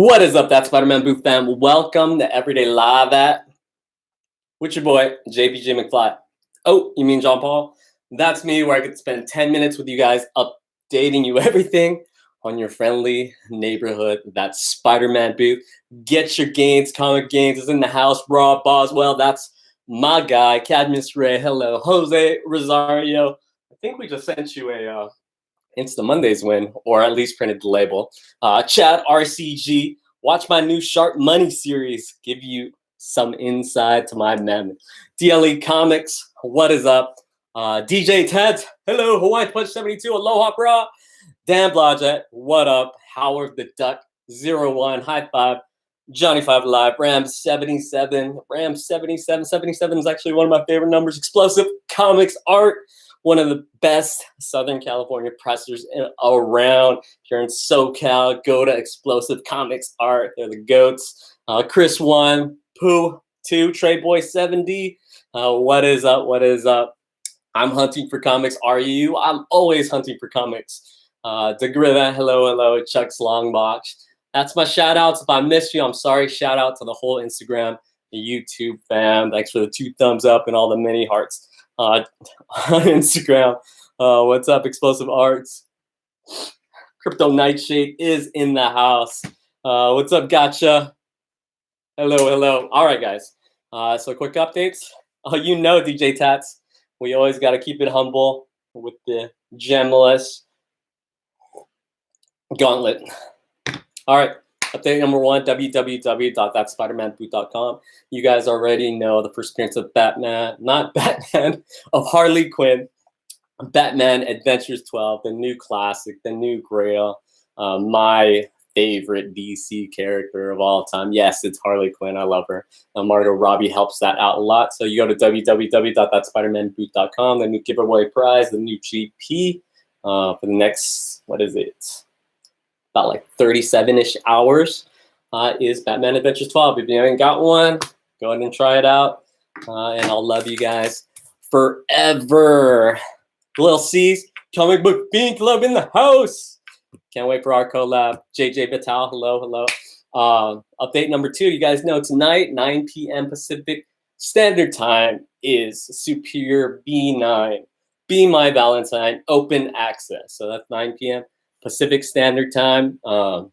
What is up? That's Spider-Man Booth fam. Welcome to Everyday Live at with your boy JBJ McFly. Oh, you mean John Paul? That's me, where I could spend 10 minutes with you guys, updating you everything on your friendly neighborhood. That's Spider-Man Booth. Get your gains, comic gains is in the house. Rob Boswell, that's my guy. Cadmus Ray, hello. Jose Rosario. I think we just sent you a Insta Mondays win, or at least printed the label. Chad RCG, watch my new Sharp Money series, give you some insight to my men. DLE Comics, what is up? DJ Ted, hello. Hawaii Punch 72, aloha bra. Dan Blodgett, what up? Howard the Duck 01, high five. Johnny 5 Live, Ram 77. Ram 77. 77 is actually one of my favorite numbers. Explosive Comics Art, one of the best Southern California pressers around. If you're in SoCal, go to Explosive Comics Art. They're the goats. Chris 1, Pooh 2, Trey Boy 70. What is up? What is up? I'm hunting for comics. Are you? I'm always hunting for comics. DeGriva, hello, hello. Chuck's Longbox. That's my shout outs. If I missed you, I'm sorry. Shout out to the whole Instagram, the YouTube fam. Thanks for the 2 thumbs up and all the mini hearts on Instagram. What's up, Explosive Arts? Crypto Nightshade is in the house. What's up, Gotcha? Hello, hello. All right, guys. So quick updates. You know, DJ Tats, we always got to keep it humble with the gemless gauntlet. All right, update number 1, www.thatspidermanboot.com. You guys already know the first appearance of Batman, not Batman, of Harley Quinn, Batman Adventures 12, the new classic, the new grail, my favorite DC character of all time. Yes, it's Harley Quinn. I love her. Margot Robbie helps that out a lot. So you go to www.thatspidermanboot.com, the new giveaway prize, the new GP for the next, what is it? About like 37-ish hours is Batman Adventures 12. If you haven't got one, go ahead and try it out. And I'll love you guys forever. Lil C's, Comic Book Bean Club in the house. Can't wait for our collab. JJ Vital, hello, hello. Update number 2, you guys know tonight, 9 p.m. Pacific Standard Time is Superior B9. Be My Valentine, open access. So that's 9 p.m. Pacific Standard Time. Hope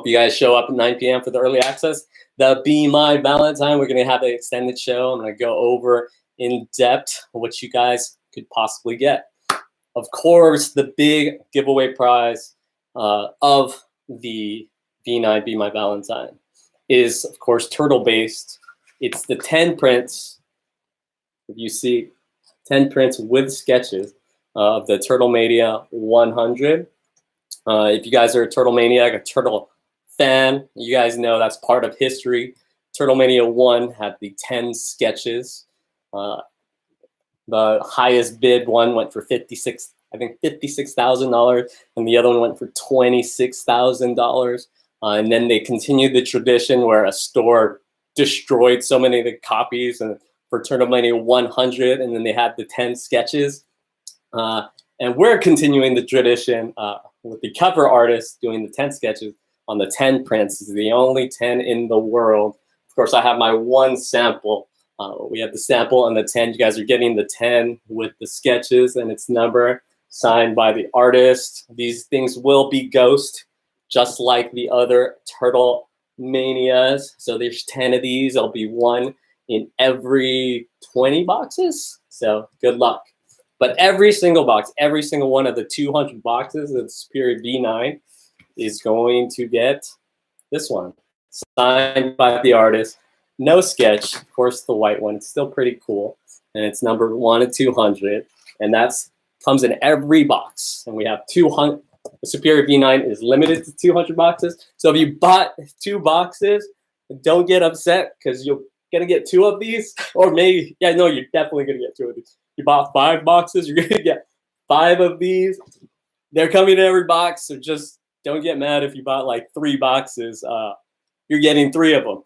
you guys show up at 9 p.m. for the early access. The Be My Valentine, we're going to have an extended show. I'm going to go over in depth what you guys could possibly get. Of course, the big giveaway prize of the V9 Be My Valentine is, of course, turtle-based. It's the 10 prints. If you see 10 prints with sketches of the Turtle Mania 100. If you guys are a Turtle Maniac, a Turtle fan, you guys know that's part of history. Turtle Mania 1 had the 10 sketches. The highest bid one went for $56,000, and the other one went for $26,000. And then they continued the tradition where a store destroyed so many of the copies and for Turtle Mania 100, and then they had the 10 sketches. And we're continuing the tradition with the cover artist doing the 10 sketches on the 10 prints. It's the only 10 in the world. Of course, I have my one sample. We have the sample and the 10. You guys are getting the 10 with the sketches and its number signed by the artist. These things will be ghost, just like the other Turtle Manias. So there's 10 of these. There'll be one in every 20 boxes. So good luck. But every single box, every single one of the 200 boxes of Superior V9 is going to get this one, signed by the artist. No sketch, of course, the white one. It's still pretty cool, and it's number 1 of 200, and that's comes in every box. And we have 200. The Superior V9 is limited to 200 boxes. So if you bought 2 boxes, don't get upset because you're gonna get 2 of these, or maybe no, you're definitely gonna get 2 of these. You bought 5 boxes, you're gonna get 5 of these. They're coming in every box, so just don't get mad if you bought like 3 boxes. You're getting 3 of them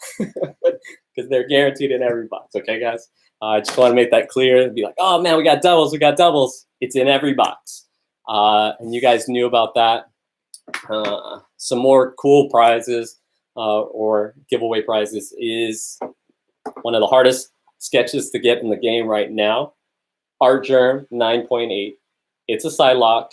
because they're guaranteed in every box. Okay, guys. I just want to make that clear and be like, oh man, we got doubles, we got doubles. It's in every box, and you guys knew about that. Some more cool prizes. or giveaway prizes is one of the hardest sketches to get in the game right now. Art Germ 9.8. It's a Psylocke.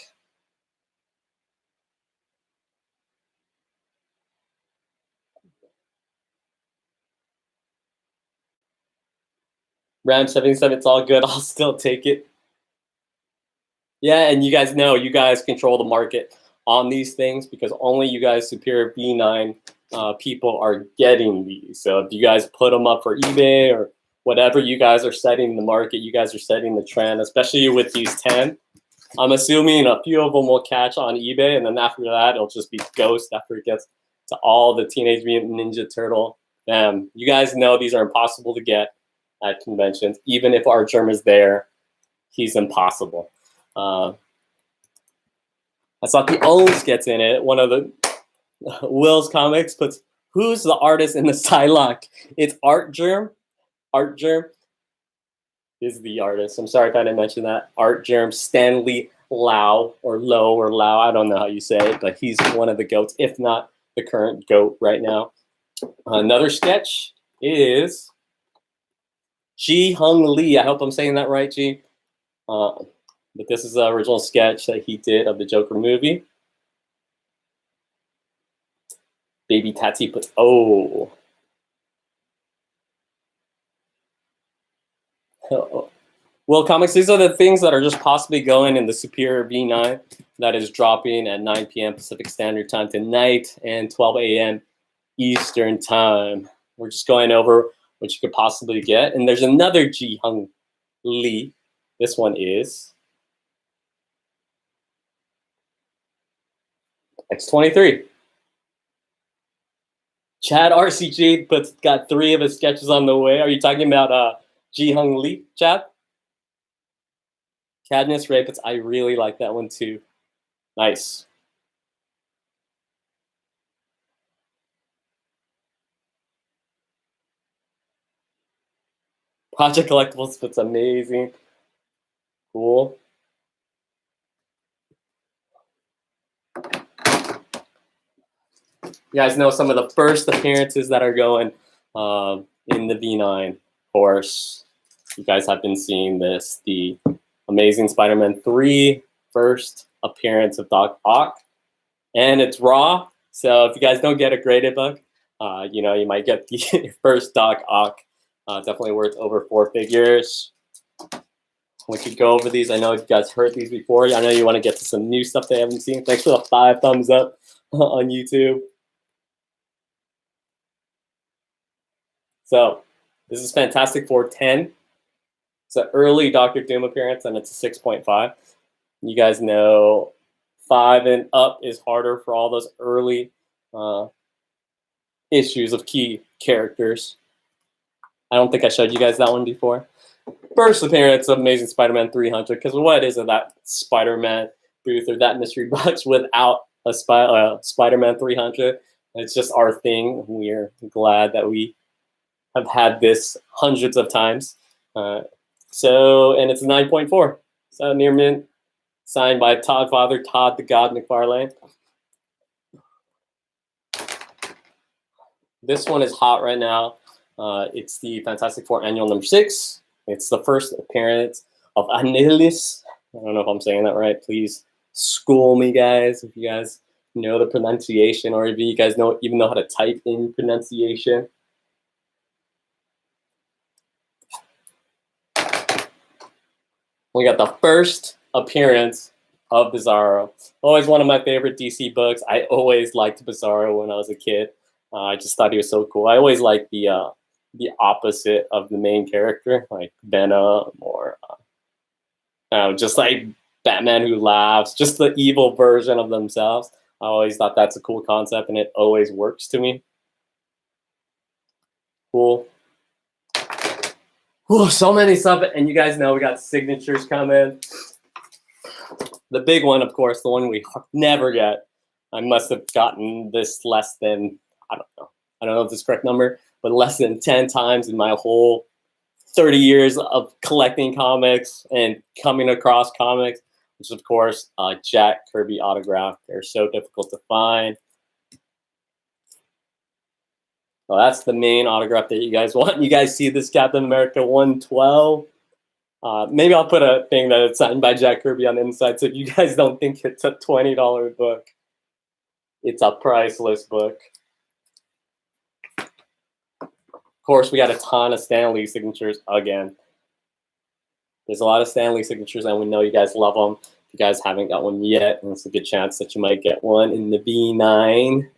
Ram 77, it's all good. I'll still take it. Yeah, and you guys know, you guys control the market on these things because only you guys Superior V9 people are getting these. So if you guys put them up for eBay or whatever, you guys are setting the market. You guys are setting the trend, especially with these 10. I'm assuming a few of them will catch on eBay, and then after that, it'll just be ghost after it gets to all the Teenage Mutant Ninja Turtle. You guys know these are impossible to get at conventions. Even if Art Germ is there, he's impossible. That's not the only sketch in it. One of the Will's comics puts, who's the artist in the Psylocke? It's Art Germ. Art Germ is the artist. I'm sorry if I didn't mention that. Art Germ, Stanley Lau, or Low, or Lau, I don't know how you say it, but he's one of the GOATs, if not the current GOAT right now. Another sketch is Ji Hung Lee. I hope I'm saying that right, Ji. But this is the original sketch that he did of the Joker movie. Baby Tatsy puts, oh. Well, comics, these are the things that are just possibly going in the Superior V9 that is dropping at 9 p.m. Pacific Standard Time tonight and 12 a.m. Eastern Time. We're just going over what you could possibly get. And there's another Ji Hung Lee. This one is X23. Chad RCG got 3 of his sketches on the way. Are you talking about Ji Hung Lee, Chad? Cadmus Ray puts, I really like that one too. Nice. Project Collectibles puts amazing. Cool. You guys know some of the first appearances that are going in the V9. Of course, you guys have been seeing this. The Amazing Spider-Man 3 first appearance of Doc Ock. And it's raw. So if you guys don't get a graded book, you know, you might get the first Doc Ock. Definitely worth over 4 figures. We could go over these. I know you guys heard these before. I know you want to get to some new stuff they haven't seen. Thanks for the 5 thumbs up on YouTube. So this is Fantastic Four 10. It's an early Doctor Doom appearance, and it's a 6.5. You guys know 5 and up is harder for all those early issues of key characters. I don't think I showed you guys that one before. First appearance of Amazing Spider-Man 300, because what is it, that Spider-Man booth or that mystery box without a Spider-Man 300? It's just our thing. We're glad that we have had this hundreds of times. And it's a 9.4. So near mint, signed by Todd Father, Todd the God McFarlane. This one is hot right now. It's the Fantastic Four Annual number 6. It's the first appearance of Annelies. I don't know if I'm saying that right. Please school me, guys, if you guys know the pronunciation, or if you guys even know how to type in pronunciation. We got the first appearance of Bizarro. Always one of my favorite DC books. I always liked Bizarro when I was a kid. I just thought he was so cool. I always liked the opposite of the main character, like Venom, or just like Batman who laughs, just the evil version of themselves. I always thought that's a cool concept, and it always works to me. Cool. Ooh, so many stuff, and you guys know we got signatures coming. The big one, of course, the one we never get. I must have gotten this less than, I don't know if this is the correct number, but less than 10 times in my whole 30 years of collecting comics and coming across comics, which is, of course, Jack Kirby autograph. They're so difficult to find. Well, that's the main autograph that you guys want. You guys see this Captain America 112? Maybe I'll put a thing that it's signed by Jack Kirby on the inside, so if you guys don't think it's a $20 book, it's a priceless book. Of course, we got a ton of Stan Lee signatures again. There's a lot of Stan Lee signatures, and we know you guys love them. If you guys haven't got one yet, there's a good chance that you might get one in the V9.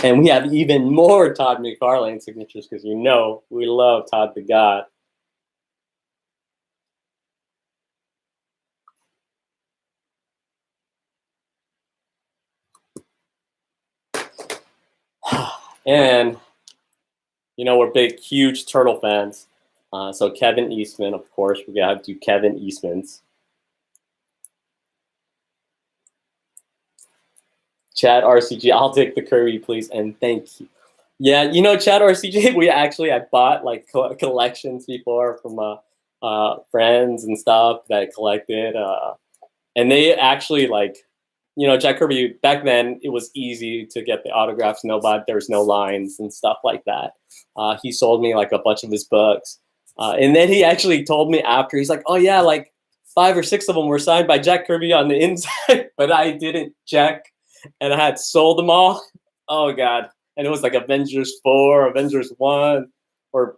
And we have even more Todd McFarlane signatures because you know we love Todd the God. And, you know, we're big, huge Turtle fans. So Kevin Eastman, of course, we got to do Kevin Eastman's. Chad RCG, I'll take the Kirby, please, and thank you. Yeah, you know, Chad RCG, I bought like collections before from friends and stuff that collected. And they actually like, you know, Jack Kirby, back then it was easy to get the autographs, there was no lines and stuff like that. He sold me like a bunch of his books. And then he actually told me after, he's like, oh yeah, like 5 or 6 of them were signed by Jack Kirby on the inside, but I didn't check and I had sold them all. Oh God. And it was like Avengers 4, Avengers 1, or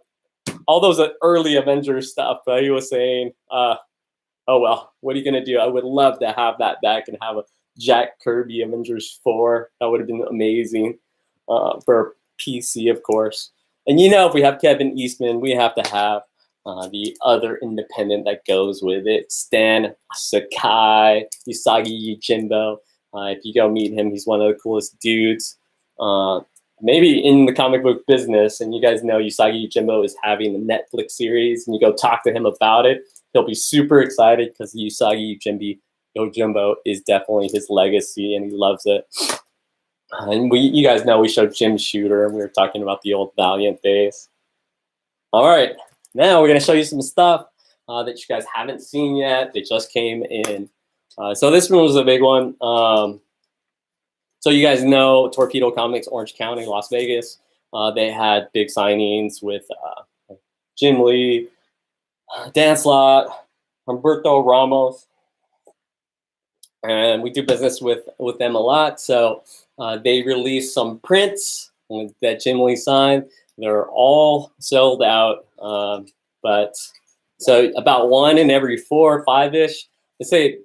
all those early Avengers stuff. He was saying, oh well, what are you going to do? I would love to have that back and have a Jack Kirby Avengers 4. That would have been amazing for PC, of course. And you know, if we have Kevin Eastman, we have to have the other independent that goes with it. Stan Sakai, Usagi Yojimbo. If you go meet him, he's one of the coolest dudes. Maybe in the comic book business, and you guys know Usagi Yojimbo is having a Netflix series, and you go talk to him about it, he'll be super excited because Usagi Yojimbo is definitely his legacy, and he loves it. And you guys know we showed Jim Shooter, and we were talking about the old Valiant days. All right, now we're going to show you some stuff that you guys haven't seen yet. They just came in. So this one was a big one. So you guys know Torpedo Comics, Orange County, Las Vegas. They had big signings with Jim Lee, Dan Slott, Humberto Ramos. And we do business with them a lot. So they released some prints that Jim Lee signed. They're all sold out. But so about 1 in every 4 or 5-ish, let's say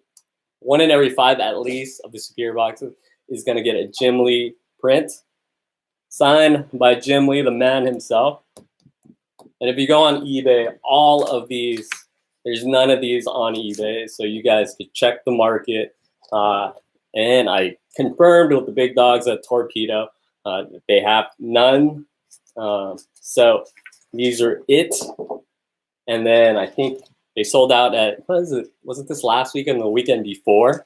1 in every 5 at least of the Superior boxes is going to get a Jim Lee print signed by Jim Lee, the man himself. And if you go on eBay, all of these, there's none of these on eBay. So you guys could check the market. And I confirmed with the big dogs at Torpedo, they have none. So these are it. And then I think they sold out at, was it this last weekend, the weekend before?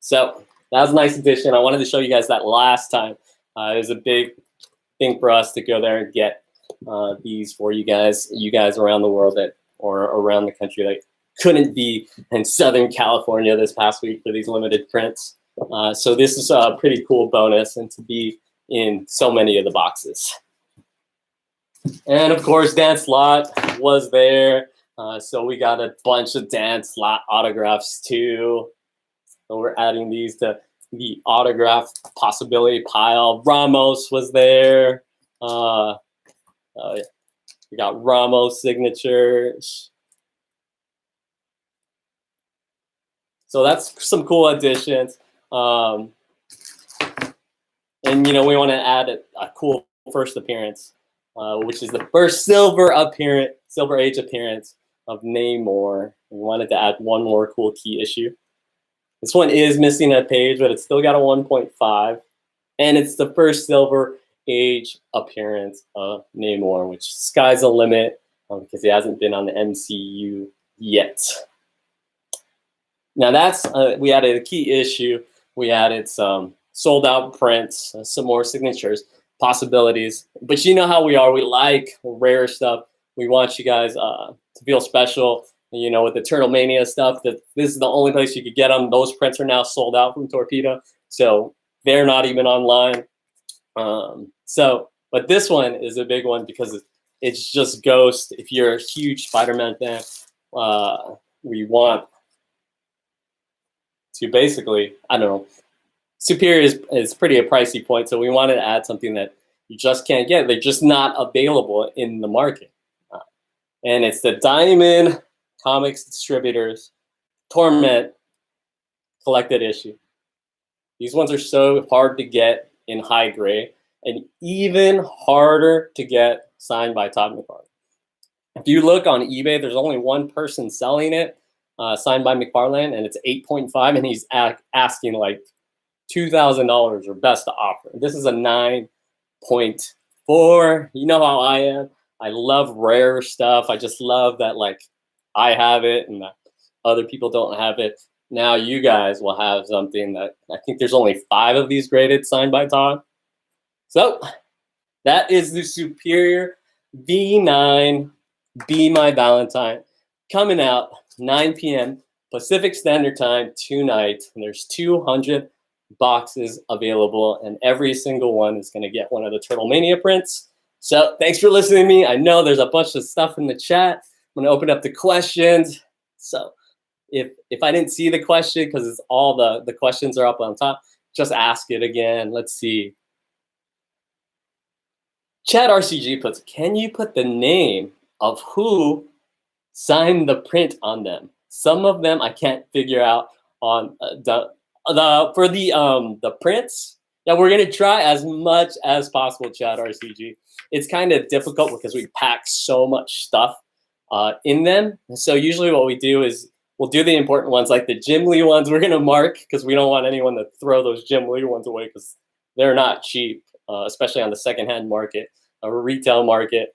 So that was a nice addition. I wanted to show you guys that last time. It was a big thing for us to go there and get these for you guys around the world or around the country that couldn't be in Southern California this past week for these limited prints. So this is a pretty cool bonus, and to be in so many of the boxes. And of course, Dan Slott was there. So we got a bunch of Dan Slott autographs too. So we're adding these to the autograph possibility pile. Ramos was there. We got Ramos signatures. So that's some cool additions. And, you know, we want to add a cool first appearance, which is the first Silver Age appearance of Namor. We wanted to add one more cool key issue. This one is missing a page, but it's still got a 1.5. And it's the first Silver Age appearance of Namor, which sky's the limit because he hasn't been on the MCU yet. Now that's, we added a key issue. We added some sold out prints, some more signatures, possibilities. But you know how we are. We like rare stuff. We want you guys to feel special. You know, with the Turtle Mania stuff, that this is the only place you could get them. Those prints are now sold out from Torpedo. So they're not even online. But this one is a big one because it's just Ghost. If you're a huge Spider-Man fan, we want to basically, I don't know, Superior is pretty a pricey point, so we wanted to add something that you just can't get. They're just not available in the market. And it's the Diamond Comics Distributors Torment collected issue. These ones are so hard to get in high grade and even harder to get signed by Todd McFarlane. If you look on eBay, there's only one person selling it, signed by McFarlane, and it's 8.5, and he's asking like $2,000 or best to offer. This is a 9.4. You know how I am. I love rare stuff. I just love that like I have it and that other people don't have it. Now you guys will have something that I think there's only 5 of these graded signed by Todd. So that is the Superior V9 Be My Valentine coming out 9 p.m. Pacific Standard Time tonight. And there's 200 boxes available, and every single one is going to get one of the Turtle Mania prints. So thanks for listening to me. I know there's a bunch of stuff in the chat. I'm going to open up the questions. So if I didn't see the question, because it's all the questions are up on top, just ask it again. Let's see. Chat RCG puts, can you put the name of who signed the print on them? Some of them I can't figure out on for the prints. Yeah, we're gonna try as much as possible, Chat RCG. It's kind of difficult because we pack so much stuff in them. So usually what we do is we'll do the important ones, like the Jim Lee ones we're gonna mark because we don't want anyone to throw those Jim Lee ones away because they're not cheap, especially on the secondhand market or retail market.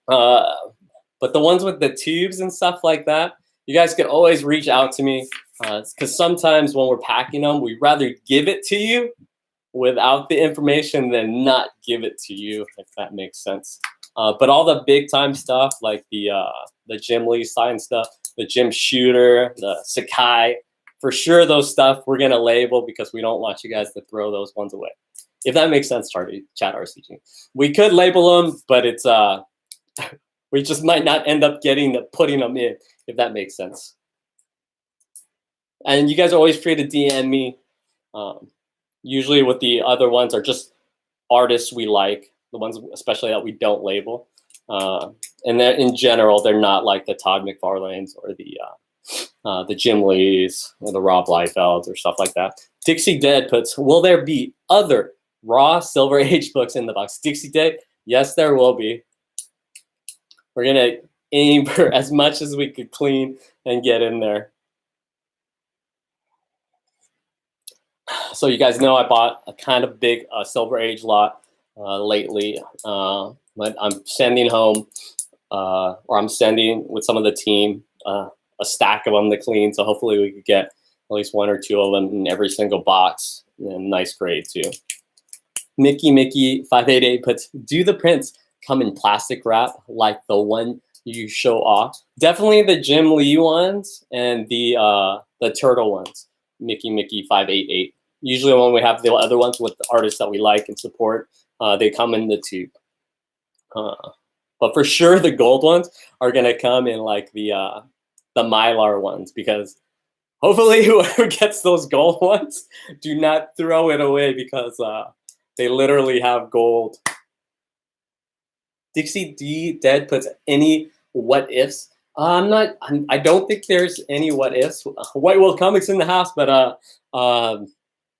But the ones with the tubes and stuff like that, you guys can always reach out to me because sometimes when we're packing them, we'd rather give it to you without the information than not give it to you, if that makes sense. But all the big time stuff like the Jim Lee sign stuff, the Jim Shooter, the Sakai, for sure those stuff we're gonna label because we don't want you guys to throw those ones away. If that makes sense, Chat RCG. We could label them, but it's we just might not end up putting them in, if that makes sense. And you guys are always free to DM me. Usually with the other ones are just artists we like, the ones especially that we don't label. And then in general, they're not like the Todd McFarlanes or the Jim Lees or the Rob Liefelds or stuff like that. Dixie Dead puts, will there be other raw Silver Age books in the box? Dixie Dead, yes, there will be. We're gonna aim for as much as we could clean and get in there. So you guys know I bought a kind of big Silver Age lot lately. But I'm sending home, or I'm sending with some of the team a stack of them to clean. So hopefully we could get at least 1 or 2 of them in every single box. And nice grade too. Mickey 588 puts, do the prints come in plastic wrap like the one you show off? Definitely the Jim Lee ones and the turtle ones. Mickey 588. Usually when we have the other ones with the artists that we like and support, they come in the tube. But for sure the gold ones are gonna come in like the Mylar ones, because hopefully whoever gets those gold ones, do not throw it away because they literally have gold. Dixie D Dead puts, any what ifs? I don't think there's any what ifs. White Wolf Comics in the house, but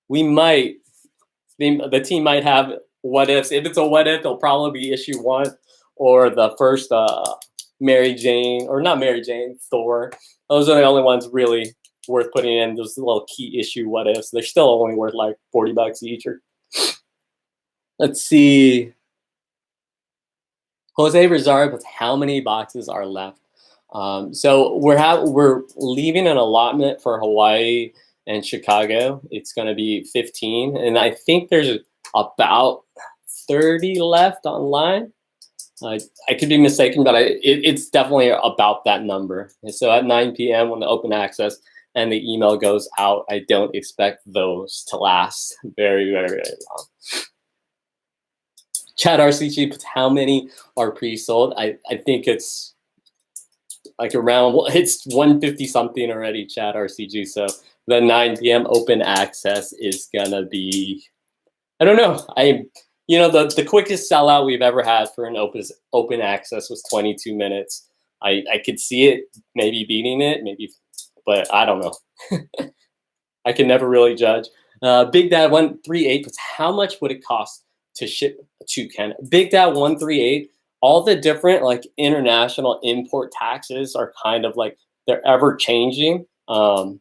we might. The team might have what ifs. If it's a what if, it'll probably be issue 1 or the first Mary Jane, or not Mary Jane, Thor. Those are the only ones really worth putting in. Those little key issue what ifs. They're still only worth like $40 each. Or let's see. Jose Rosario puts, how many boxes are left? So we're leaving an allotment for Hawaii and Chicago. It's going to be 15, and I think there's about 30 left online. I could be mistaken, but it's definitely about that number. And so at 9 p.m. when the open access and the email goes out, I don't expect those to last very, very, very long. Chat RCG puts how many are pre-sold. I think it's like around, it's 150 something already, Chat RCG. So the 9 p.m. open access is gonna be, I don't know. The quickest sellout we've ever had for an open access was 22 minutes. I could see it maybe beating it, maybe, but I don't know. I can never really judge. Big Dad 138 puts how much would it cost to ship to Canada? Big Dad 138, all the different like international import taxes are kind of like, they're ever changing. I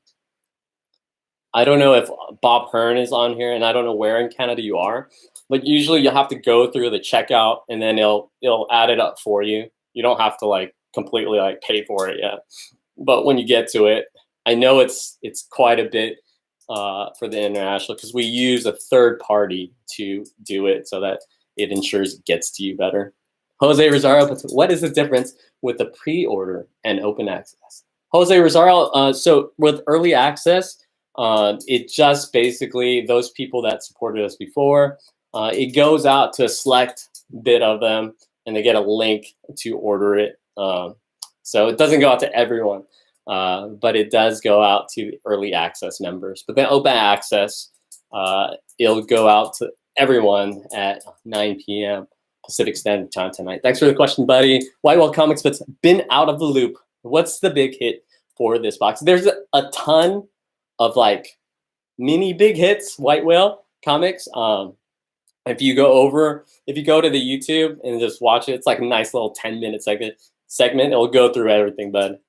don't know if Bob Hearn is on here, and I don't know where in Canada you are, but usually you have to go through the checkout and then it'll add it up for you. You don't have to like completely like pay for it yet. But when you get to it, I know it's quite a bit for the international, because we use a third party to do it so that it ensures it gets to you better. Jose Rosario puts, what is the difference with the pre-order and open access? Jose Rosario, so with early access, it just basically, those people that supported us before, it goes out to a select bit of them and they get a link to order it. So it doesn't go out to everyone, but it does go out to early access members. But then open access, it'll go out to everyone at 9 p.m. Pacific Standard Time tonight. Thanks for the question, buddy. White Whale Comics, but's been out of the loop. What's the big hit for this box? There's a ton of like mini big hits, White Whale Comics. If you go to the YouTube and just watch it, it's like a nice little 10-minute segment. It'll go through everything, bud.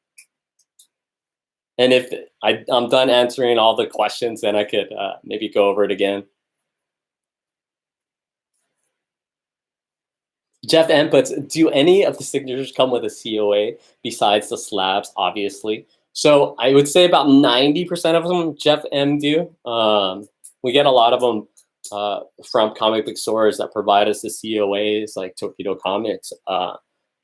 And if I'm done answering all the questions, then I could maybe go over it again. Jeff M puts, do any of the signatures come with a COA besides the slabs, obviously? So I would say about 90% of them, Jeff M, do. We get a lot of them from comic book stores that provide us the COAs, like Torpedo Comics,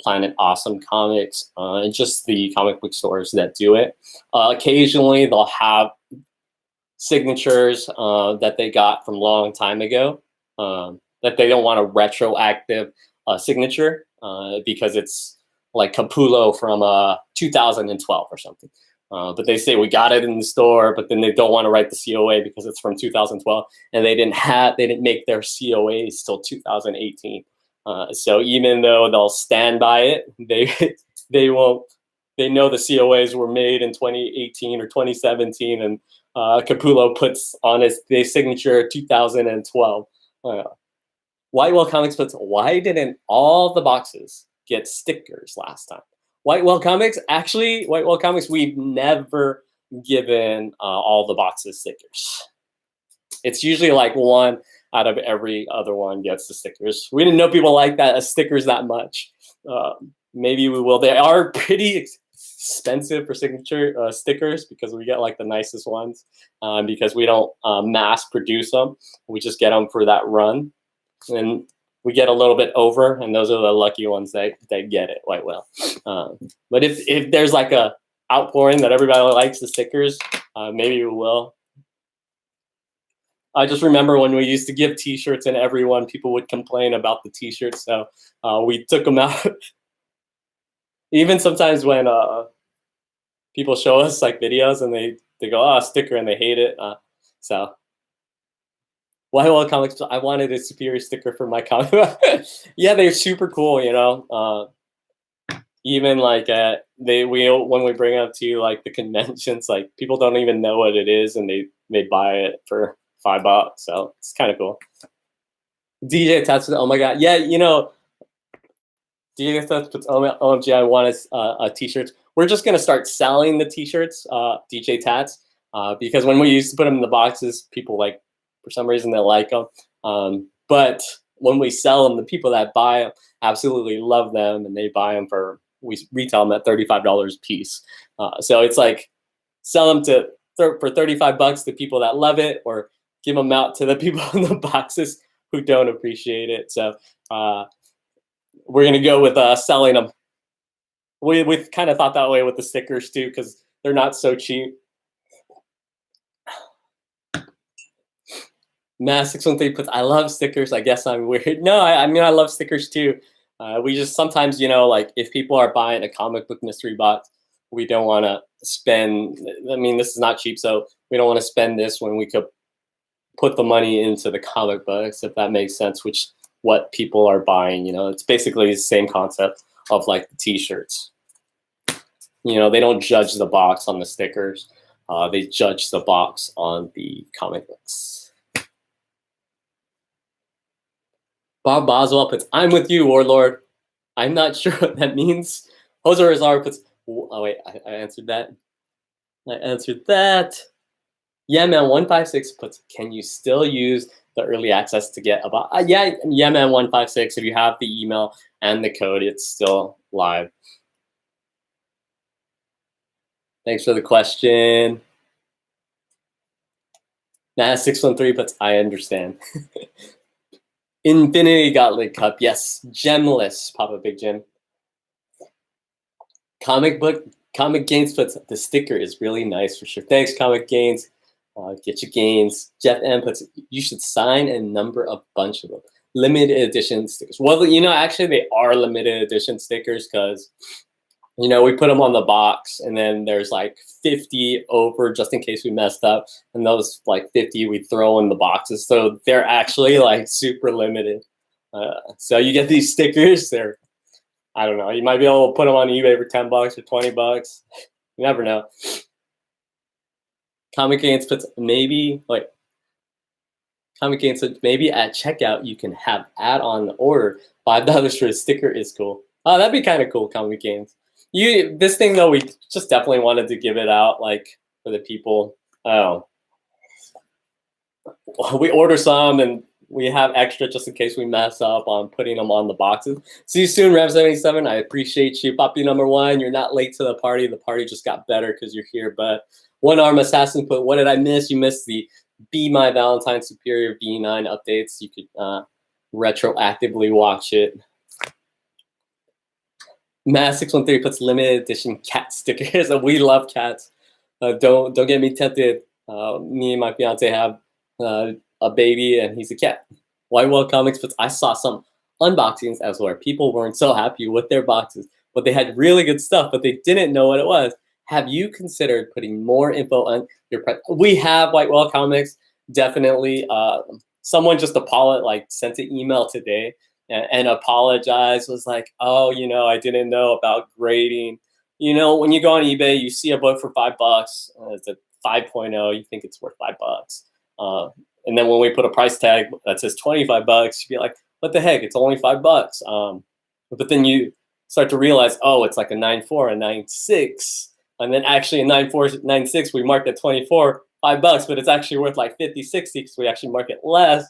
Planet Awesome Comics, and just the comic book stores that do it. Occasionally, they'll have signatures that they got from a long time ago that they don't want a retroactive signature because it's like Capullo from 2012 or something. But they say we got it in the store, but then they don't want to write the COA because it's from 2012, and they didn't make their COAs till 2018. So even though they'll stand by it, they won't. They know the COAs were made in 2018 or 2017, and Capullo puts on his signature 2012. White Whale Comics puts, why didn't all the boxes get stickers last time? White Whale Comics, actually, White Whale Comics, we've never given all the boxes stickers. It's usually like one out of every other one gets the stickers. We didn't know people like that stickers that much. Maybe we will. They are pretty expensive for signature stickers because we get like the nicest ones because we don't mass produce them. We just get them for that run. And we get a little bit over, and those are the lucky ones that get it, White Whale. But if there's like a outpouring that everybody likes the stickers, maybe we will. I just remember when we used to give T-shirts and people would complain about the T-shirts, so we took them out. Even sometimes when people show us like videos and they go, oh, sticker, and they hate it. So White Whale Comics, I wanted a superior sticker for my comic. Yeah, they're super cool, you know. Even like when we bring up to like the conventions, like people don't even know what it is, and they buy it for $5. So it's kind of cool. DJ Tats, oh my god, yeah, you know, DJ Tats puts, OMG, I want a t-shirts. We're just gonna start selling the t-shirts, DJ Tats, because when we used to put them in the boxes, people like, for some reason they like them. But when we sell them, the people that buy them absolutely love them, and they buy them we retail them at $35 a piece. So it's like sell them for $35 to people that love it, or give them out to the people in the boxes who don't appreciate it. So we're gonna go with selling them. We kind of thought that way with the stickers too, because they're not so cheap. Mass 613 puts, I love stickers. I guess I'm weird. No, I mean, I love stickers too. We just sometimes, like if people are buying a comic book mystery box, we don't want to spend. I mean, this is not cheap, so we don't want to spend this when we could put the money into the comic books, if that makes sense, which what people are buying. It's basically the same concept of like the t-shirts. They don't judge the box on the stickers. They judge the box on the comic books. Bob Boswell puts, I'm with you, Warlord. I'm not sure what that means. Jose Rosario puts, oh wait, I answered that. I answered that. Yeah, man, 156 puts, can you still use the early access to get about, yeah, man, 156, if you have the email and the code, it's still live. Thanks for the question. Nah, 613 puts, I understand. Infinity Gauntlet Cup, yes. Gemless, Papa Big Jim. Comic Gains puts, the sticker is really nice for sure. Thanks, Comic Gains. Get your gains. Jeff M puts, you should sign and number a bunch of them. Limited edition stickers. Well, actually they are limited edition stickers because, we put them on the box and then there's like 50 over just in case we messed up. And those like 50 we throw in the boxes. So they're actually like super limited. So you get these stickers, I don't know. You might be able to put them on eBay for $10 or $20. You never know. Comic Gains puts maybe Comic Gains puts maybe at checkout you can have add-on order. $5 for a sticker is cool. Oh, that'd be kind of cool, Comic Gains. This thing though, we just definitely wanted to give it out like for the people. Oh, we order some and we have extra just in case we mess up on putting them on the boxes. See you soon, Rev77. I appreciate you. Puppy number 1, you're not late to the party. The party just got better because you're here. But One Arm Assassin put, what did I miss? You missed the Be My Valentine Superior V9 updates. You could retroactively watch it. Mass613 puts limited edition cat stickers. We love cats. Don't get me tempted. Me and my fiance have a baby and he's a cat. White Whale Comics puts, I saw some unboxings as where people weren't so happy with their boxes, but they had really good stuff, but they didn't know what it was. Have you considered putting more info on your We have White Whale Comics, definitely. Someone just sent an email today and apologized, was like, oh, I didn't know about grading. When you go on eBay, you see a book for $5. It's a 5.0, you think it's worth $5. And then when we put a price tag that says $25, you'd be like, what the heck? It's only $5. But then you start to realize, oh, it's like a 9.4, a 9.6. And then actually a 9.4, 9.6, we marked at 24, $5, but it's actually worth like 50, 60 because we actually mark it less.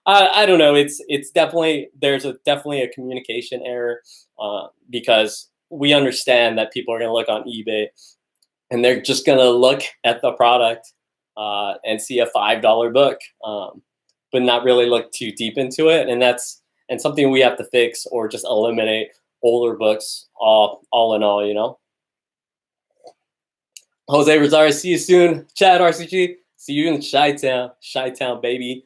I don't know. It's definitely, there's definitely a communication error because we understand that people are going to look on eBay and they're just going to look at the product and see a $5 book, but not really look too deep into it. And something we have to fix or just eliminate older books all in all, Jose Rosario, see you soon. Chad RCG, see you in Chi-Town, baby.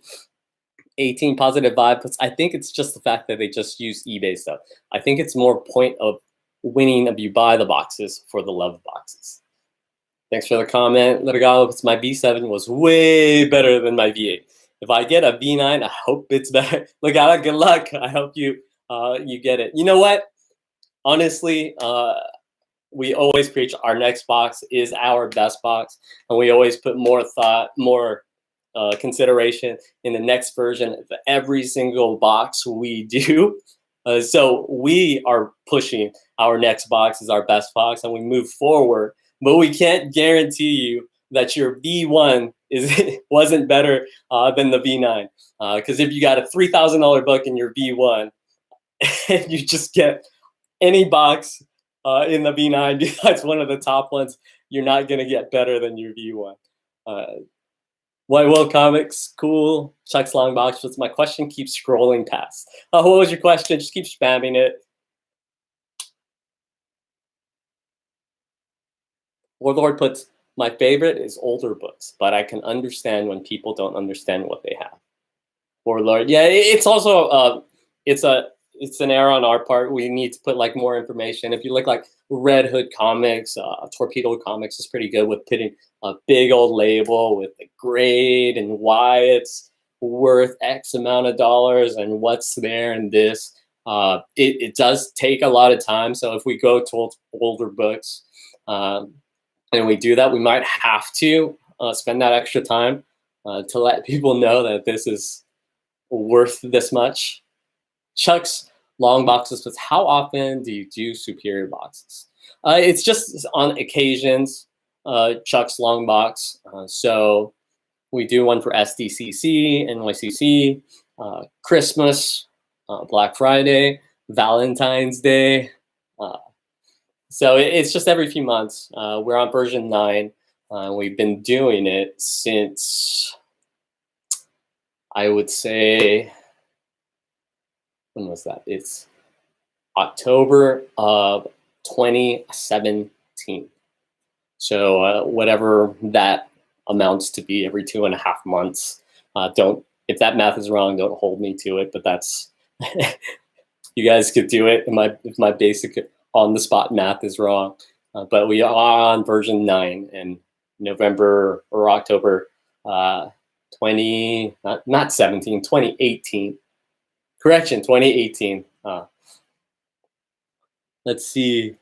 18 positive vibe. I think it's just the fact that they just use eBay stuff. I think it's more point of winning if you buy the boxes for the love of boxes. Thanks for the comment. Letagalo, my V7 was way better than my V8. If I get a V9, I hope it's better. Legala, good luck. I hope you get it. You know what? Honestly, we always preach our next box is our best box, and we always put more thought, more consideration in the next version of every single box we do. So we are pushing our next box is our best box, and we move forward. But we can't guarantee you that your V1 wasn't better than the V9. Because if you got a $3,000 book in your V1, and you just get any box in the V9 besides one of the top ones, you're not going to get better than your V1. White Whale Comics, cool. Chuck's long box. What's my question? Keep scrolling past. What was your question? Just keep spamming it. Warlord puts, my favorite is older books, but I can understand when people don't understand what they have. Poor Lord. Yeah, it's also it's a it's an error on our part. We need to put like more information. If you look like Red Hood Comics, Torpedo Comics is pretty good with putting a big old label with the grade and why it's worth X amount of dollars and what's there and this. It does take a lot of time. So if we go to older books and we do that, we might have to spend that extra time to let people know that this is worth this much. Chuck's long boxes, but how often do you do superior boxes? It's just on occasions. Chuck's long box. So we do one for SDCC, NYCC, Christmas, Black Friday, Valentine's Day. So it's just every few months. We're on version 9. We've been doing it since, I would say, when was that? It's October of 2017. So whatever that amounts to be, every 2.5 months. If that math is wrong, don't hold me to it. But that's you guys could do it. If my basic on the spot math is wrong, but we are on version 9 in November or October 2018. Correction, 2018. Let's see.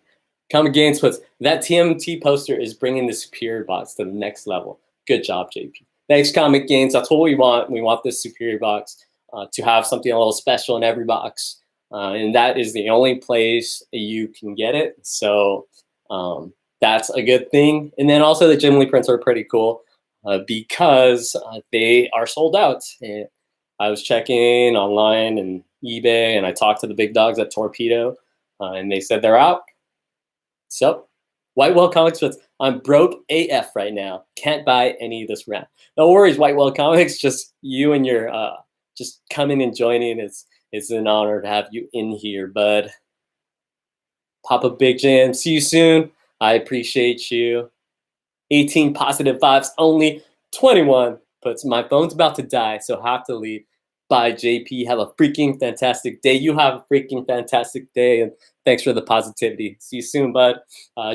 Comic Games puts that TMT poster is bringing the superior box to the next level. Good job, JP. Thanks, Comic Games. That's what we want. We want this superior box to have something a little special in every box. And that is the only place you can get it. So that's a good thing. And then also the Jim Lee prints are pretty cool because they are sold out. And I was checking online and eBay, and I talked to the big dogs at Torpedo, and they said they're out. So, White Whale Comics puts, I'm broke AF right now. Can't buy any of this round. No worries, White Whale Comics. Just you and your just coming and joining. It's an honor to have you in here, bud. Papa Big Jam, see you soon. I appreciate you. 18 positive vibes only. 21 puts, my phone's about to die, so have to leave. Bye, JP. Have a freaking fantastic day. You have a freaking fantastic day, and thanks for the positivity. See you soon, bud.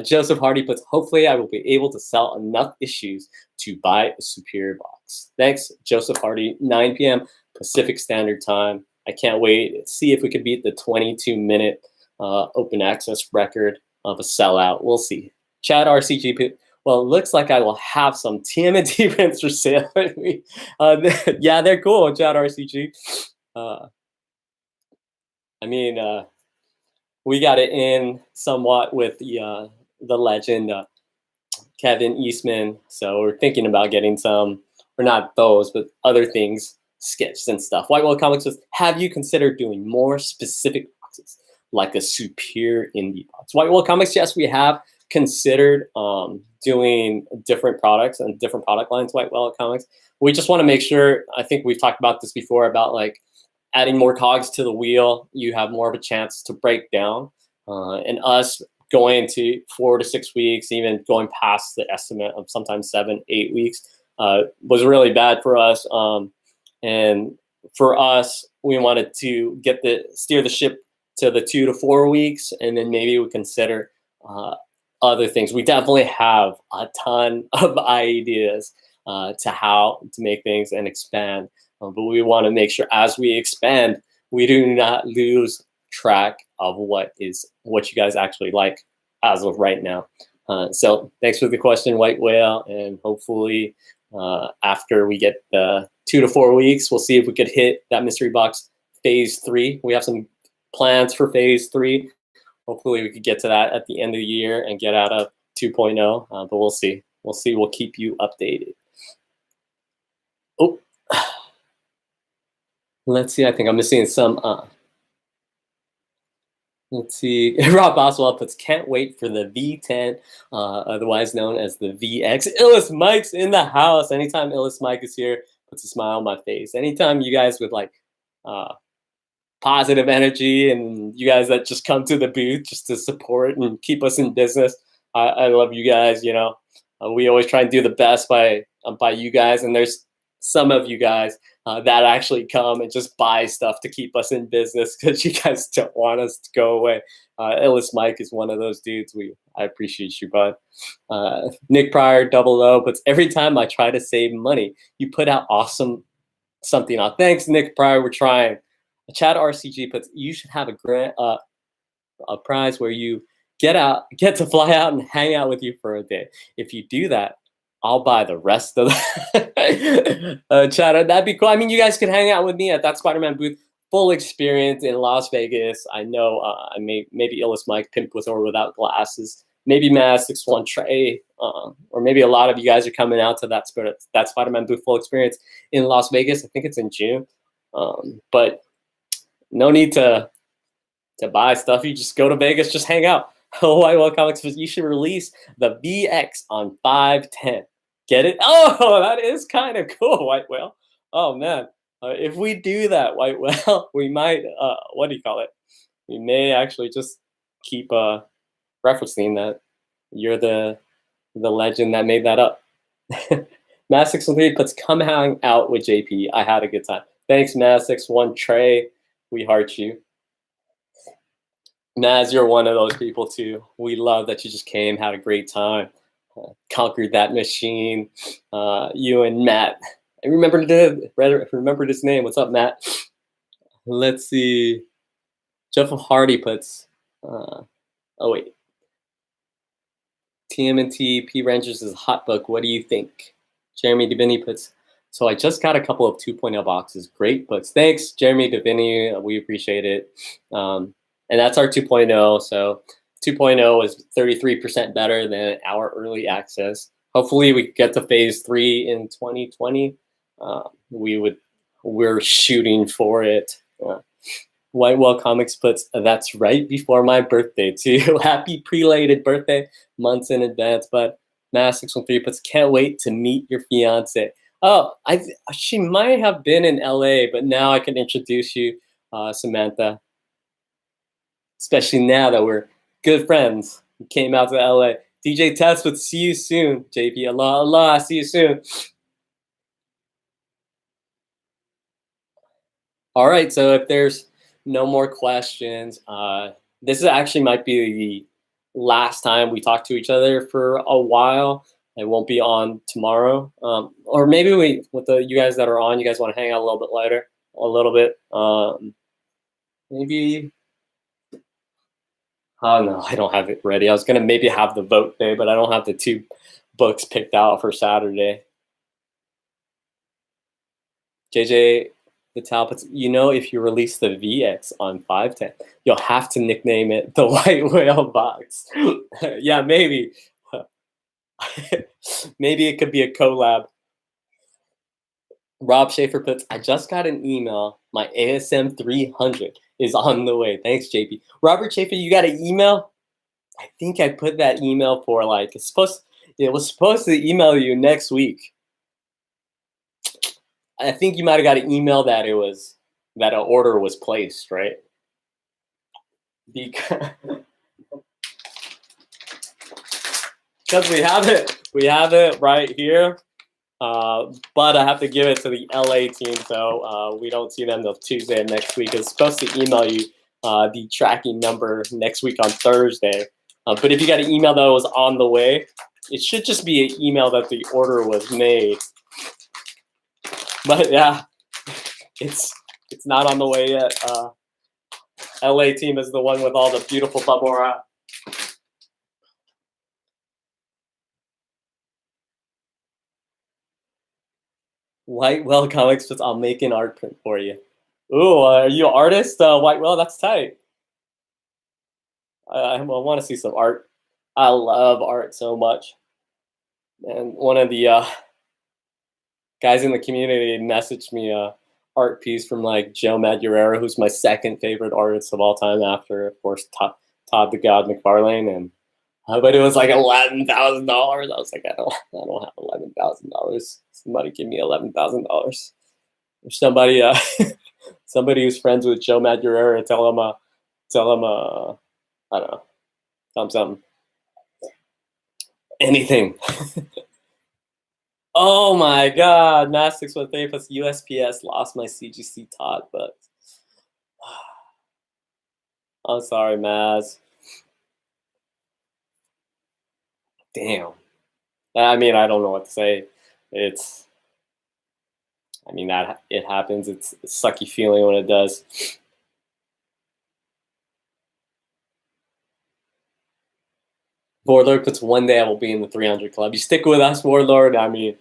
Joseph Hardy puts, hopefully I will be able to sell enough issues to buy a superior box. Thanks, Joseph Hardy. 9 p.m. Pacific Standard Time. I can't wait. See if we could beat the 22-minute open access record of a sellout. We'll see. Chad RCG. Well, it looks like I will have some TMNT prints for sale. Yeah, they're cool, Chad RCG. I mean, we got it in somewhat with the legend Kevin Eastman. So we're thinking about getting some, or not those, but other things sketched and stuff. White Whale Comics says, have you considered doing more specific boxes, like a superior indie box? White Whale Comics, yes, we have considered doing different products and different product lines, White Whale Comics. We just want to make sure, I think we've talked about this before, about like adding more cogs to the wheel. You have more of a chance to break down. And us going to 4 to 6 weeks, even going past the estimate of sometimes 7, 8 weeks, was really bad for us. And for us, we wanted to steer the ship to the 2 to 4 weeks, and then maybe we consider other things. We definitely have a ton of ideas to how to make things and expand, but we want to make sure as we expand, we do not lose track of what you guys actually like as of right now. So thanks for the question, White Whale, and hopefully after we get the 2 to 4 weeks, we'll see if we could hit that mystery box phase 3. We have some plans for phase 3. Hopefully we could get to that at the end of the year and get out of 2.0, but we'll see. We'll keep you updated. Oh, let's see. I think I'm missing some. Let's see. Rob Oswald puts, can't wait for the V10, otherwise known as the VX. Illis Mike's in the house. Anytime Illis Mike is here, puts a smile on my face. Anytime you guys with like positive energy and you guys that just come to the booth just to support and keep us in business, I love you guys. You know, we always try and do the best by you guys, and there's some of you guys that actually come and just buy stuff to keep us in business because you guys don't want us to go away. Illis Mike is one of those dudes. I appreciate you, bud. Nick Pryor, double O, but every time I try to save money, you put out awesome something on. Thanks, Nick Pryor. We're trying. Chad RCG puts you should have a prize where you get to fly out and hang out with you for a day. If you do that, I'll buy the rest of the Chad. That'd be cool. I mean, you guys can hang out with me at that Spider-Man booth. Full experience in Las Vegas. I know maybe Illis Mike pimped with or without glasses. Maybe Maz 61 Trey, or maybe a lot of you guys are coming out to that Spider-Man booth full experience in Las Vegas. I think it's in June, but no need to buy stuff. You just go to Vegas, just hang out. White Whale Comics, you should release the VX on 510. Get it? Oh, that is kind of cool, White Whale. Oh man, if we do that, White Whale, we might. What do you call it? We may actually just keep referencing that you're the legend that made that up. Mass613 puts come hang out with JP. I had a good time. Thanks, Mass61 Trey. We heart you. Maz, you're one of those people too. We love that you just came, had a great time, conquered that machine. You and Matt. I remembered his name. What's up, Matt? Let's see. Jeff Hardy puts. Oh wait. TMNT P Rangers is a hot book. What do you think? Jeremy DeVinny puts. So I just got a couple of 2.0 boxes. Great books. Thanks, Jeremy DeVinny. We appreciate it. And that's our 2.0. So 2.0 is 33% better than our early access. Hopefully we get to phase 3 in 2020. We're shooting for it. White Whale Comics puts, that's right before my birthday too. Happy prelated birthday months in advance. But Mass613 puts, can't wait to meet your fiance. Oh, she might have been in LA, but now I can introduce you, Samantha. Especially now that we're good friends. We came out to LA. DJ Tess would see you soon, JP. Allah, see you soon. All right, so if there's no more questions, this actually might be the last time we talk to each other for a while. I won't be on tomorrow. Or maybe with you guys that are on, you guys want to hang out a little bit later, a little bit. Maybe. Oh no, I don't have it ready. I was gonna maybe have the vote day, but I don't have the 2 books picked out for Saturday. JJ Vital puts, if you release the VX on 510, you'll have to nickname it the White Whale Box. Yeah, maybe. Maybe it could be a collab. Rob Schaefer puts, I just got an email. My ASM 300 is on the way. Thanks, JP. Robert Schaefer, you got an email? I think I put that email for it was supposed to email you next week. I think you might have got an email that an order was placed, right? Because we have it right here. But I have to give it to the LA team, so we don't see them till Tuesday of next week. It's supposed to email you the tracking number next week on Thursday. But if you got an email that was on the way, it should just be an email that the order was made. But yeah, it's not on the way yet. LA team is the one with all the beautiful bubble wrap. White Whale Comics puts, I'll make an art print for you. Ooh, are you an artist, White Whale? That's tight. I want to see some art. I love art so much. And one of the guys in the community messaged me a art piece from Joe Madureira, who's my second favorite artist of all time after, of course, Todd the God McFarlane. And but it was $11,000. I was like, I don't have $11,000. Somebody give me $11,000. If somebody somebody who's friends with Joe Madureira, tell him I don't know, tell him something. Anything. Oh my God, Mass 613 plus USPS lost my CGC talk, but I'm sorry, Maz. Damn. I mean, I don't know what to say. It's, I mean, that it happens. It's a sucky feeling when it does. Warlord puts one day I will be in the 300 club. You stick with us, Warlord. I mean,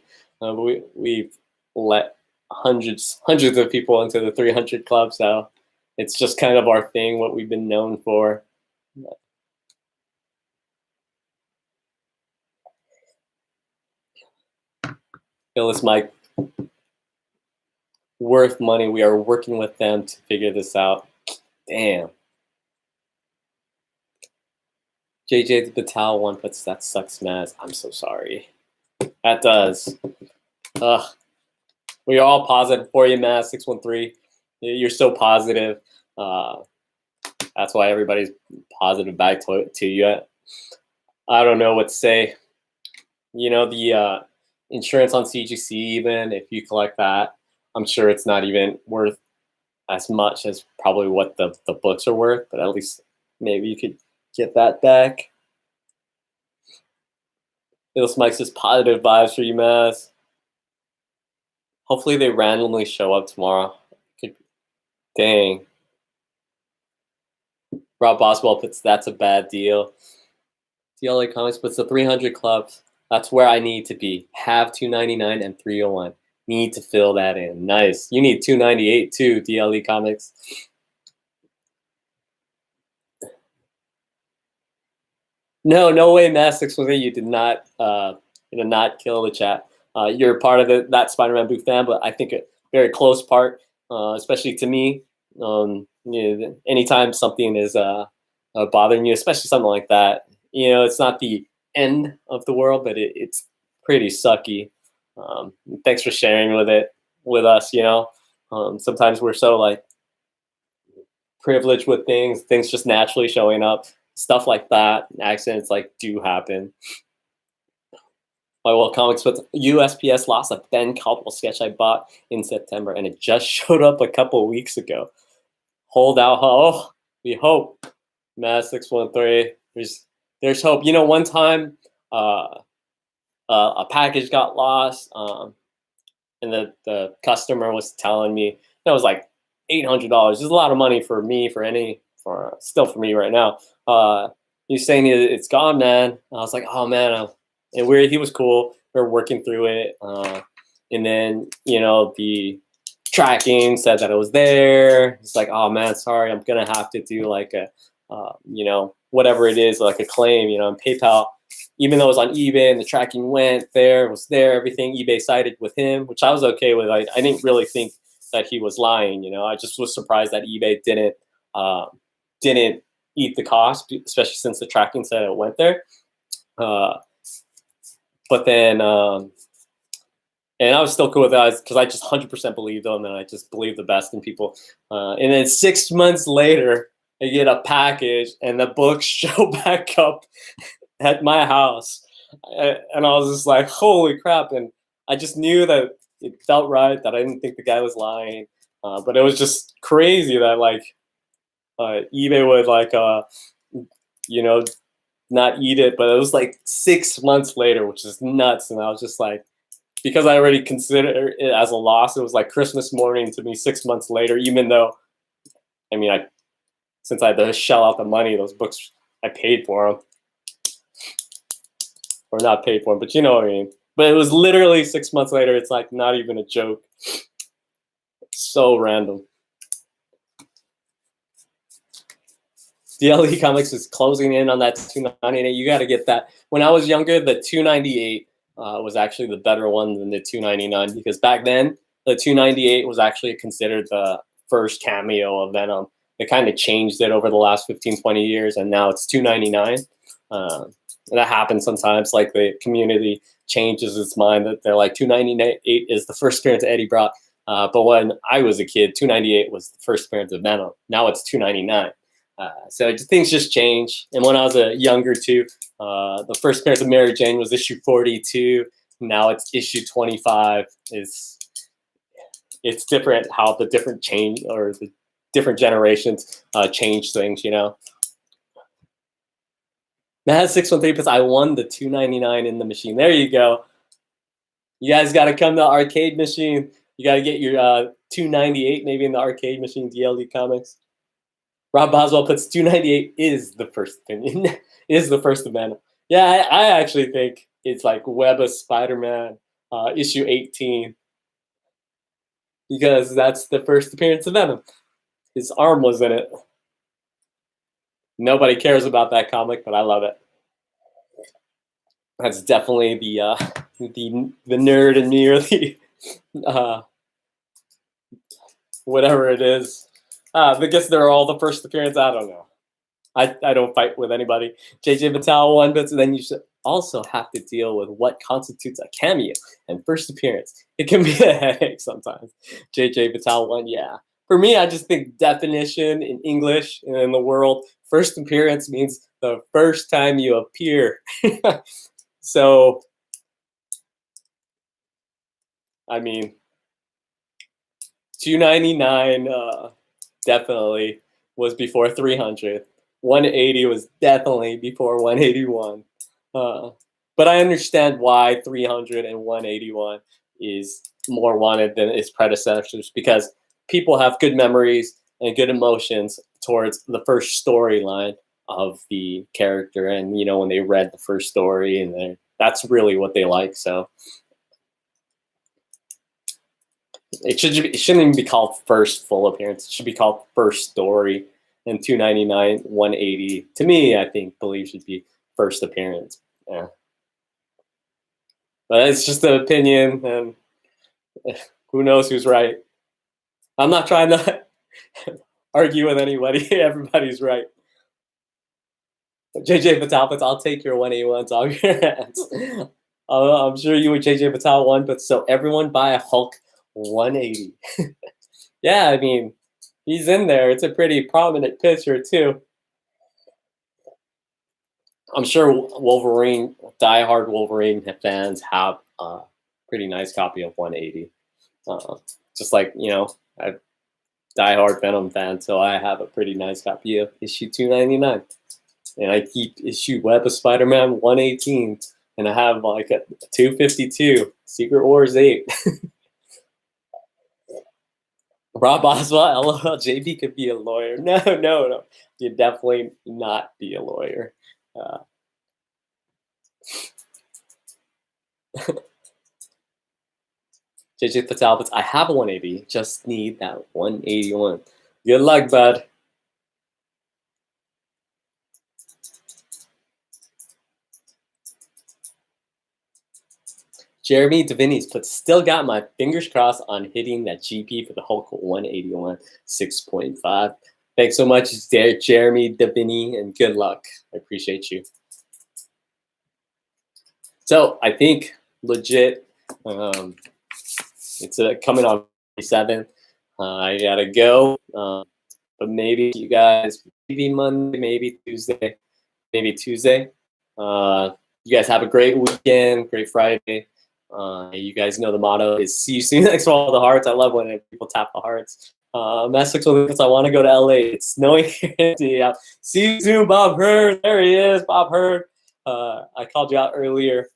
we've let hundreds of people into the 300 club, so it's just kind of our thing, what we've been known for. Phyllis Mike, worth money. We are working with them to figure this out. Damn. JJ the Batal one puts that sucks, Maz. I'm so sorry. That does. Ugh. We are all positive for you, Maz 613. You're so positive. That's why everybody's positive back to you. I don't know what to say. You know, the insurance on CGC, even if you collect that, I'm sure it's not even worth as much as probably what the books are worth, but at least maybe you could get that back. This Mike says positive vibes for you, Maz. Hopefully they randomly show up tomorrow. Dang. Rob Boswell puts that's a bad deal. DLA Comics puts the 300 clubs. That's where I need to be. Have 299 and 301. Need to fill that in. Nice. You need 298 too, DLE Comics. No way, Mass 618. You did not kill the chat. You're part of that Spider-Man booth fan, but I think a very close part, especially to me. Anytime something is bothering you, especially something like that, it's not the end of the world, but it's pretty sucky. Thanks for sharing with us. Sometimes we're so like privileged with things just naturally showing up, stuff like that. Accidents like do happen. Well, comics with USPS lost a Ben Caldwell sketch I bought in September, and it just showed up a couple weeks ago. Hold out, oh, we hope. Mass 613. There's hope. One time, a package got lost, and the customer was telling me that was like $800. It's a lot of money for me, still for me right now. He's saying it's gone, man. I was like, oh man, and he was cool. We were working through it, and then the tracking said that it was there. It's like, oh man, sorry, I'm gonna have to do like a, whatever it is, like a claim, on PayPal. Even though it was on eBay and the tracking went there, it was there, everything. eBay sided with him, which I was okay with. I didn't really think that he was lying. I just was surprised that eBay didn't eat the cost, especially since the tracking said it went there. But then, and I was still cool with that because I just 100% believed them, and I just believe the best in people. And then 6 months later, I get a package, and the books show back up at my house, and I was just like, "Holy crap!" And I just knew that it felt right. That I didn't think the guy was lying, but it was just crazy that like eBay would like not eat it. But it was like 6 months later, which is nuts. And I was just like, because I already considered it as a loss, it was like Christmas morning to me 6 months later, even though, I mean, since I had to shell out the money, those books, I paid for them. Or not paid for them, but you know what I mean. But it was literally 6 months later. It's like not even a joke. It's so random. DLE Comics is closing in on that $298. You got to get that. When I was younger, the $298 was actually the better one than the $299, because back then the $298 was actually considered the first cameo of Venom. They kind of changed it over the last 15, 20 years, and now it's $299. And that happens sometimes. Like the community changes its mind that they're like $298 is the first appearance Eddie brought. But when I was a kid, $298 was the first appearance of Venom. Now it's $299. So things just change. And when I was younger too, the first appearance of Mary Jane was issue 42. now it's issue 25. It's different how the different change or the different generations change things, you know. That has 613 because I won the 299 in the machine. There you go. You guys got to come to the arcade machine. You got to get your 298 maybe in the arcade machine, DLD Comics. Rob Boswell puts 298 is the first opinion, is the first amendment. Yeah, I actually think it's like Web of Spider-Man, issue 18, because that's the first appearance of Venom. His arm was in it. Nobody cares about that comic, but I love it. That's definitely the nerd in me, or the whatever it is. I guess they're all the first appearance. I don't know. I don't fight with anybody. JJ Vital won, but then you should also have to deal with what constitutes a cameo and first appearance. It can be a headache sometimes. JJ Vital won, yeah. For me, I just think definition in English and in the world, first appearance means the first time you appear. So, I mean, 299 definitely was before 300. 180 was definitely before 181. But I understand why 300 and 181 is more wanted than its predecessors, because people have good memories and good emotions towards the first storyline of the character, and you know, when they read the first story, and that's really what they like. So it shouldn't even be called first full appearance. It should be called first story. And 299, 180, to me, I believe should be first appearance. Yeah, but it's just an opinion, and who knows who's right. I'm not trying to argue with anybody. Everybody's right. JJ Vital, I'll take your 181s off your hands. I'm sure you and JJ Vital won, but so everyone buy a Hulk 180. Yeah, I mean, he's in there. It's a pretty prominent picture too. I'm sure Wolverine, diehard Wolverine fans have a pretty nice copy of 180. Just like, you know, I'm diehard Venom fan, so I have a pretty nice copy of issue 299. And I keep issue Web of Spider-Man 118, and I have like a 252, Secret Wars 8. Rob Oswald, LOL, JB could be a lawyer. No. You'd definitely not be a lawyer. JJ Patel, I have a 180, just need that 181. Good luck, bud. Jeremy Davini's still got my fingers crossed on hitting that GP for the Hulk 181 6.5. Thanks so much, Jeremy Davini, and good luck. I appreciate you. So I think legit, it's coming on 27. I gotta go, but maybe you guys, maybe Monday, maybe Tuesday. You guys have a great weekend, great Friday. You guys know the motto is see you soon. Thanks for all the hearts. I love when people tap the hearts. Message with this. I want to go to LA. It's snowing here. See you soon, Bob Hurd. There he is, Bob Hurd. I called you out earlier.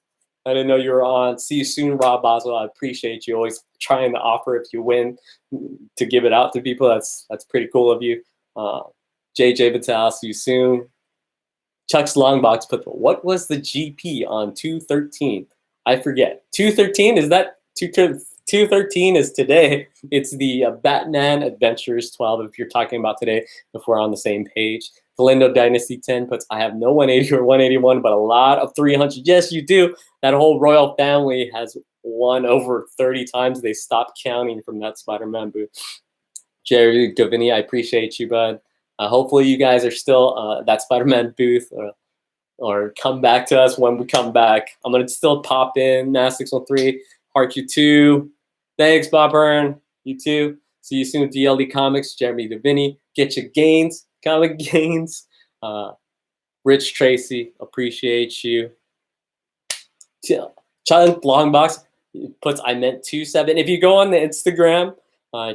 I didn't know you were on. See you soon, Rob Boswell. I appreciate you always trying to offer if you win to give it out to people. That's pretty cool of you. JJ Vital, see you soon. Chuck's Longbox put, what was the GP on 213? I forget. 213, is that 213 is today. It's the Batman Adventures 12, if you're talking about today, if we're on the same page. Galindo Dynasty 10 puts, I have no 180 or 181, but a lot of 300. Yes, you do. That whole royal family has won over 30 times. They stopped counting from that Spider-Man booth. Jerry Govini, I appreciate you, bud. Hopefully you guys are still that Spider-Man booth, or come back to us when we come back. I'm going to still pop in, Mass613, HeartQ2. Thanks, Bob Byrne. You too. See you soon, DLD Comics, Jeremy Davini. Get your gains, comic gains. Rich Tracy, appreciate you. Chunk Longbox puts I meant 27. If you go on the Instagram,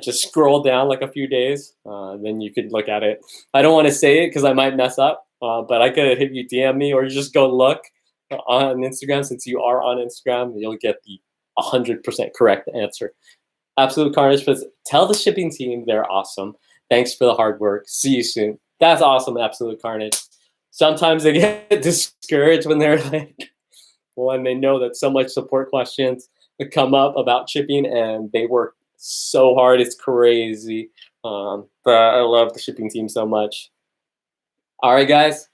just scroll down like a few days, then you could look at it. I don't want to say it because I might mess up, but I could hit you DM me or you just go look on Instagram. Since you are on Instagram, you'll get the 100% correct answer. Absolute Carnage puts, tell the shipping team they're awesome. Thanks for the hard work. See you soon. That's awesome, Absolute Carnage. Sometimes they get discouraged when they're like, when they know that so much support questions come up about shipping and they work so hard. It's crazy. But I love the shipping team so much. All right, guys.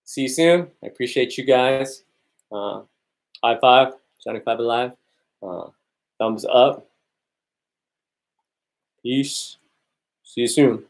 See you soon. I appreciate you guys. High five. Johnny Five Alive. Thumbs up. Peace. See you soon.